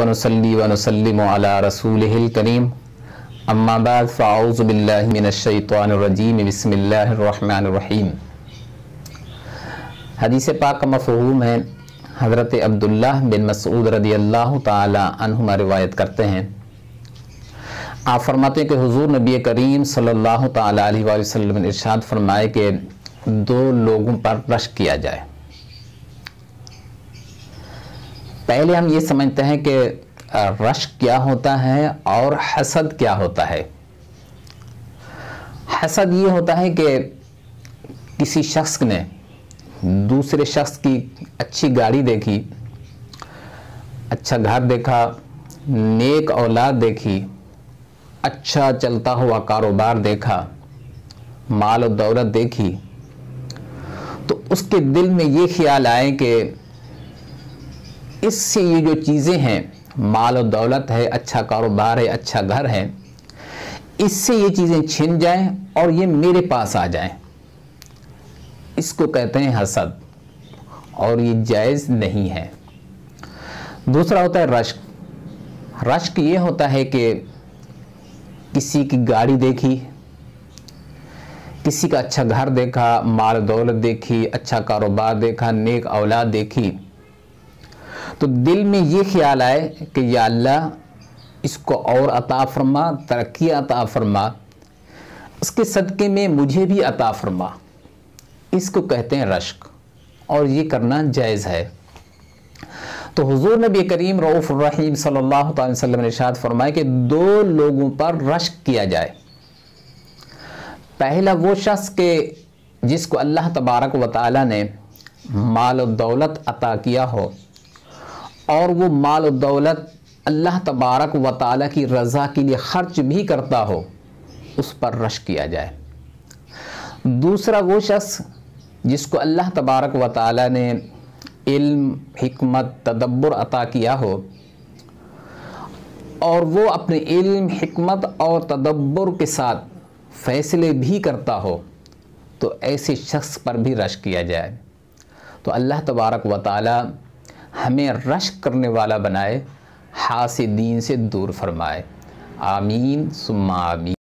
व नुसल्ली व नुसल्लिमु अला रसूलिहिल करीम अम्मा बाद फ़अऊज़ु बिल्लाहि मिनश्शैतानिर रजीम बिस्मिल्लाहिर रहमानिर रहीम। हदीस पाक का मफ़हूम है, हज़रत अब्दुल्लाह बिन मसऊद रदियल्लाहु ताला अन्हुमा रिवायत करते हैं। आप फरमाते हैं कि हुज़ूर नबी करीम सल्लल्लाहु ताला अलैहि वसल्लम ने इरशाद फरमाए कि दो लोगों पर रश्क किया जाए। पहले हम ये समझते हैं कि रश्क क्या होता है और हसद क्या होता है। हसद ये होता है कि किसी शख्स ने दूसरे शख्स की अच्छी गाड़ी देखी, अच्छा घर देखा, नेक औलाद देखी, अच्छा चलता हुआ कारोबार देखा, माल और दौलत देखी, तो उसके दिल में ये ख्याल आए कि इससे ये जो चीज़ें हैं, माल और दौलत है, अच्छा कारोबार है, अच्छा घर है, इससे ये चीज़ें छिन जाएं और ये मेरे पास आ जाएं। इसको कहते हैं हसद, और ये जायज़ नहीं है। दूसरा होता है रश्क। रश्क ये होता है कि किसी की गाड़ी देखी, किसी का अच्छा घर देखा, माल दौलत देखी, अच्छा कारोबार देखा, नेक औलाद देखी, तो दिल में ये ख्याल आए कि या अल्लाह इसको और अता फरमा, तरक्की अता फरमा, उसके सदक़े में मुझे भी अता फरमा। इसको कहते हैं रश्क, और ये करना जायज़ है। तो हुज़ूर नबी करीम रऊफ़ रहीम सल्लल्लाहु अलैहि वसल्लम ने इरशाद फरमाया कि दो लोगों पर रश्क किया जाए। पहला वो शख्स के जिसको अल्लाह तबारक व तआला ने माल और दौलत अता किया हो, और वो माल और दौलत अल्लाह तबारक व तआला की रज़ा के लिए ख़र्च भी करता हो, उस पर रश्क किया जाए। दूसरा वो शख्स जिसको अल्लाह तबारक व तआला ने इल्म, हिकमत, तदब्बुर अता किया हो, और वो अपने इल्म, हिकमत और तदब्बुर के साथ फ़ैसले भी करता हो, तो ऐसे शख्स पर भी रश्क किया जाए। तो अल्लाह तबारक व तआला हमें रश्क करने वाला बनाए, हासिदीन से दूर फरमाए। आमीन सुम्मा आमीन।